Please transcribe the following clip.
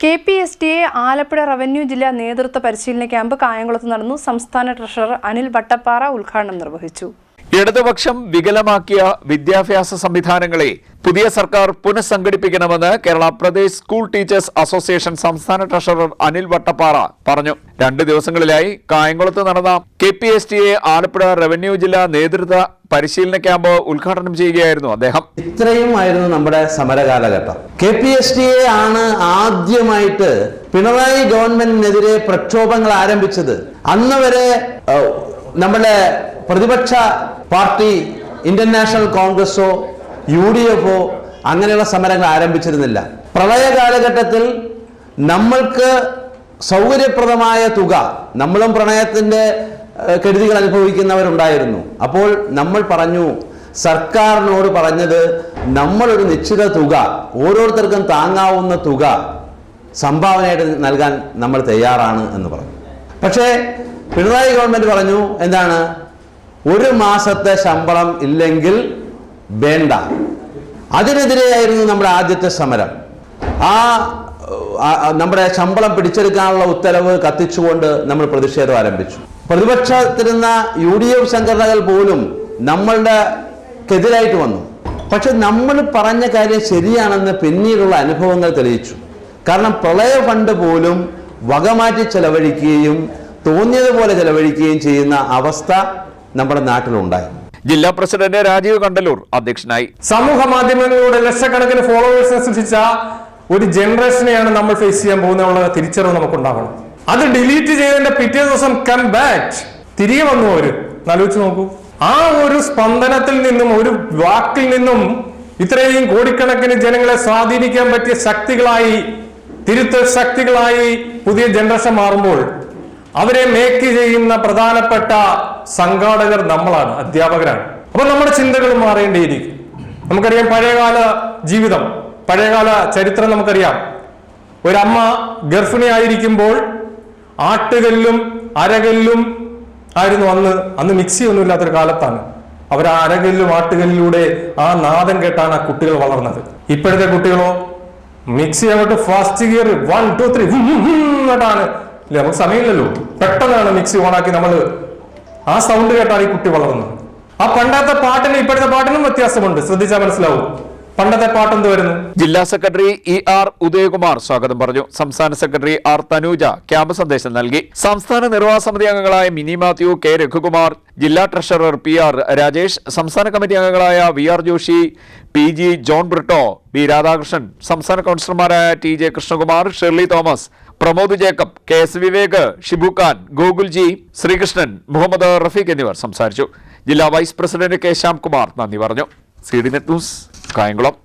KPSTA Alappuzha revenue ജില്ലാ നേതൃത്വ പരിശീലന ക്യാമ്പ് കായംകുളത്ത് നടന്നു. സംസ്ഥാന ട്രഷറർ അനിൽ വട്ടപ്പാറ ഉദ്ഘാടനം നിർവഹിച്ചു. ഇടതുപക്ഷം വികലമാക്കിയ വിദ്യാഭ്യാസ സംവിധാനങ്ങളെ പുതിയ സർക്കാർ പുനഃസംഘടിപ്പിക്കണമെന്ന് Kerala Pradesh school teachers association സംസ്ഥാന ട്രഷറർ അനിൽ വട്ടപ്പാറ പറഞ്ഞു. 2 ദിവസങ്ങളിലായി കായംകുളത്ത് നടന്ന KPSTA ആലപ്പുഴ റവന്യൂ ജില്ലാ നേതൃത്വ പരിശീലന ക്യാമ്പ് ഉദ്ഘാടനം ചെയ്യുകയായിരുന്നു അദ്ദേഹം. ഇത്രയുമായിരുന്നു നമ്മുടെ സമരകാലഘട്ടം. KPSTA ആണ് ആദ്യമായിട്ട് പിണറായി ഗവൺമെന്റിനെതിരെ പ്രക്ഷോഭങ്ങൾ ആരംഭിച്ചത്. അന്ന് വരെ നമ്മുടെ പ്രതിപക്ഷ പാർട്ടി ഇന്ത്യൻ നാഷണൽ കോൺഗ്രസോ UDF അങ്ങനെയുള്ള സമരങ്ങൾ ആരംഭിച്ചിരുന്നില്ല. പ്രളയ കാലഘട്ടത്തിൽ നമ്മൾക്ക് സൗകര്യപ്രദമായ തുക, നമ്മളും പ്രളയത്തിന്റെ കെടുതികൾ അനുഭവിക്കുന്നവരുണ്ടായിരുന്നു. അപ്പോൾ നമ്മൾ പറഞ്ഞു, സർക്കാരിനോട് പറഞ്ഞത് നമ്മളൊരു നിശ്ചിത തുക, ഓരോരുത്തർക്കും താങ്ങാവുന്ന തുക സംഭാവനയായിട്ട് നൽകാൻ നമ്മൾ തയ്യാറാണ് എന്ന് പറഞ്ഞു. പക്ഷേ പിണറായി ഗവൺമെന്റ് പറഞ്ഞു, എന്താണ്, 1 മാസത്തെ ശമ്പളം ഇല്ലെങ്കിൽ വേണ്ട. അതിനെതിരെയായിരുന്നു നമ്മുടെ ആദ്യത്തെ സമരം. നമ്മുടെ ശമ്പളം പിടിച്ചെടുക്കാനുള്ള ഉത്തരവ് കത്തിച്ചുകൊണ്ട് നമ്മൾ പ്രതിഷേധം ആരംഭിച്ചു. പ്രതിപക്ഷത്തിരുന്ന UDF സംഘടനകൾ പോലും നമ്മളുടെ എതിരായിട്ട് വന്നു. പക്ഷെ നമ്മൾ പറഞ്ഞ കാര്യം ശരിയാണെന്ന് പിന്നീടുള്ള അനുഭവങ്ങൾ തെളിയിച്ചു. കാരണം പ്രളയ ഫണ്ട് പോലും വകമാറ്റി ചെലവഴിക്കുകയും തോന്നിയതുപോലെ ചെലവഴിക്കുകയും ചെയ്യുന്ന അവസ്ഥ നമ്മുടെ നാട്ടിലുണ്ടായി. ജില്ലാ പ്രസിഡന്റ് രാജീവ് കണ്ടലൂർ അധ്യക്ഷനായി. സമൂഹ മാധ്യമങ്ങളിലൂടെ ലക്ഷക്കണക്കിന് ഫോളോവേഴ്സിനെ സൃഷ്ടിച്ച ഒരു ജനറേഷനെയാണ് നമ്മൾ ഫേസ് ചെയ്യാൻ പോകുന്ന തിരിച്ചറിവ് നമുക്കുണ്ടാവണം. അത് ഡിലീറ്റ് ചെയ്തതിന്റെ പിറ്റേ ദിവസം കം ബാക്ക് തിരികെ വന്നു. അവര് ആലോചിച്ച് നോക്കൂ. ആ ഒരു സ്പന്ദനത്തിൽ നിന്നും, ഒരു വാക്കിൽ നിന്നും ഇത്രയും കോടിക്കണക്കിന് ജനങ്ങളെ സ്വാധീനിക്കാൻ പറ്റിയ ശക്തികളായി, തിരുത്തൽ ശക്തികളായി പുതിയ ജനറേഷൻ മാറുമ്പോൾ അവരെ മേക്ക് ചെയ്യുന്ന പ്രധാനപ്പെട്ട സംഘാടകർ നമ്മളാണ്, അധ്യാപകരാണ്. അപ്പൊ നമ്മുടെ ചിന്തകൾ മാറേണ്ടിയിരിക്കും. നമുക്കറിയാം പഴയകാല ജീവിതം, പഴയകാല ചരിത്രം നമുക്കറിയാം. ഒരമ്മ ഗർഭിണിയായിരിക്കുമ്പോൾ ആട്ടുകല്ലും അരകല്ലും ആയിരുന്നു അന്ന് മിക്സി ഒന്നും ഇല്ലാത്തൊരു കാലത്താണ്. അവർ ആ അരകല്ലും ആട്ടുകല്ലിലൂടെ ആ നാദം കേട്ടാണ് ആ കുട്ടികൾ വളർന്നത്. ഇപ്പോഴത്തെ കുട്ടികളോ മിക്സി അങ്ങോട്ട് ഫാസ്റ്റ് ഗിയർ 1 2 3 എന്നിട്ടാണ്. നമുക്ക് സമയമില്ലല്ലോ, പെട്ടെന്നാണ് മിക്സി ഓണാക്കി നമ്മൾ ആ സൗണ്ട് കേട്ടാണ് ഈ കുട്ടി വളർന്നത്. ആ പണ്ടത്തെ പാട്ടിനും ഇപ്പോഴത്തെ പാട്ടിനും വ്യത്യാസമുണ്ട്. ശ്രദ്ധിച്ചാൽ മനസ്സിലാവും. പണ്ടത്തെ പാട്ട് എന്ത് വരുന്നു? ജില്ലാ സെക്രട്ടറി ER ഉദയകുമാർ സ്വാഗതം പറഞ്ഞു. സംസ്ഥാന സെക്രട്ടറി R തനൂജ ക്യാമ്പ് സന്ദേശം നൽകി. സംസ്ഥാന നിർവാഹക സമിതി അംഗങ്ങളായ മിനി മാത്യു, K രഘുകുമാർ, ജില്ലാ ട്രഷറർ PR രാജേഷ്, സംസ്ഥാന കമ്മിറ്റി അംഗങ്ങളായ VR Joshi, PG John Britto, B Radhakrishnan, സംസ്ഥാന കൗൺസിലർമാരായ TJ Krishnakumar, Shirley Thomas, Pramod Jacob, KS Vivek, Shibu Khan, Gokulji, Sreekrishnan, Muhammad Rafeeq എന്നിവർ സംസാരിച്ചു. ജില്ലാ വൈസ് പ്രസിഡന്റ് K ശ്യാംകുമാർ നന്ദി പറഞ്ഞു. CDNet news Kayamkulam.